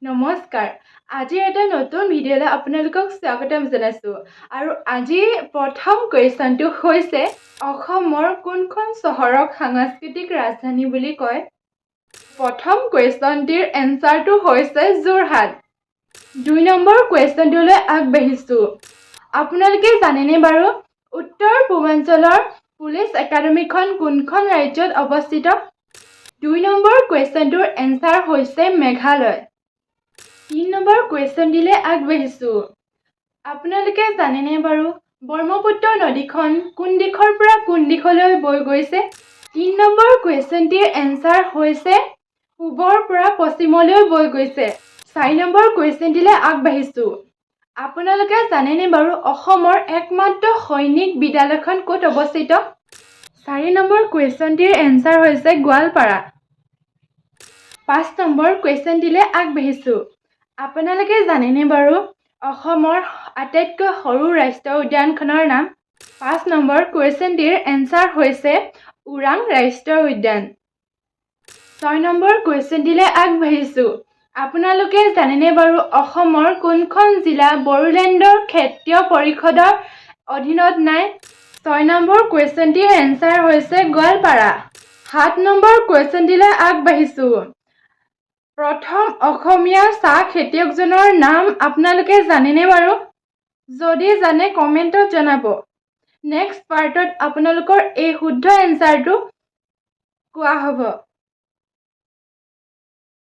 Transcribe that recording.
নমস্কাৰ। আজি এটা নতুন ভিডিঅ'লৈ আপোনালোকক স্বাগতম জনাইছোঁ। আৰু আজি প্ৰথম কুৱেশ্যনটো হৈছে অসমৰ কোনখন চহৰক সাংস্কৃতিক ৰাজধানী বুলি কয়? প্ৰথম কুৱেশ্যনটিৰ এনচাৰটো হৈছে যোৰহাট। 2 নম্বৰ কুৱেশ্যনটোলৈ আগবাঢ়িছোঁ। আপোনালোকে জানেনে বাৰু উত্তৰ পূৰ্বাঞ্চলৰ পুলিচ একাডেমীখন কোনখন ৰাজ্যত অৱস্থিত? 2 নম্বৰ কুৱেশ্যনটোৰ এনচাৰ হৈছে মেঘালয়। 3 নম্বৰ কুৱেশ্যনটিলৈ আগবাঢ়িছোঁ। আপোনালোকে জানেনে বাৰু ব্ৰহ্মপুত্ৰ নদীখন কোন দিশৰ পৰা কোন দিশলৈ বৈ গৈছে? 3 নম্বৰ কুৱেশ্যনটিৰ এনচাৰ হৈছে পূবৰ পৰা পশ্চিমলৈ বৈ গৈছে। 4 নম্বৰ কুৱেশ্যনটিলৈ আগবাঢ়িছোঁ। আপোনালোকে জানেনে বাৰু অসমৰ একমাত্ৰ সৈনিক বিদ্যালয়খন ক'ত অৱস্থিত? 4 নম্বৰ কুৱেশ্যনটিৰ এনচাৰ হৈছে গোৱালপাৰা। 5 নম্বৰ কুৱেশ্যনটিলৈ আগবাঢ়িছোঁ। আপোনালোকে জানেনে বাৰু অসমৰ আটাইতকৈ সৰু ৰাষ্ট্ৰীয় উদ্যানখনৰ নাম? 5 নম্বৰ কুৱেশ্যনটিৰ এনচাৰ হৈছে ওৰাং ৰাষ্ট্ৰীয় উদ্যান। 6 নম্বৰ কুৱেশ্যনটিলৈ আগবাঢ়িছোঁ। আপোনালোকে জানেনে বাৰু অসমৰ কোনখন জিলা বড়োলেণ্ডৰ ক্ষেত্ৰীয় পৰিষদৰ অধীনত নাই? 6 নম্বৰ কুৱেশ্যনটিৰ এনচাৰ হৈছে গোৱালপাৰা। 7 নম্বৰ কুৱেশ্যনটিলৈ আগবাঢ়িছোঁ। প্ৰথম অসমীয়া চাহ খেতিয়কজনৰ নাম আপোনালোকে জানেনে বাৰু? যদি জানে কমেণ্টত জনাব। নেক্সট পাৰ্টত আপোনালোকৰ এই শুদ্ধ এনচাৰটো কোৱা হ'ব।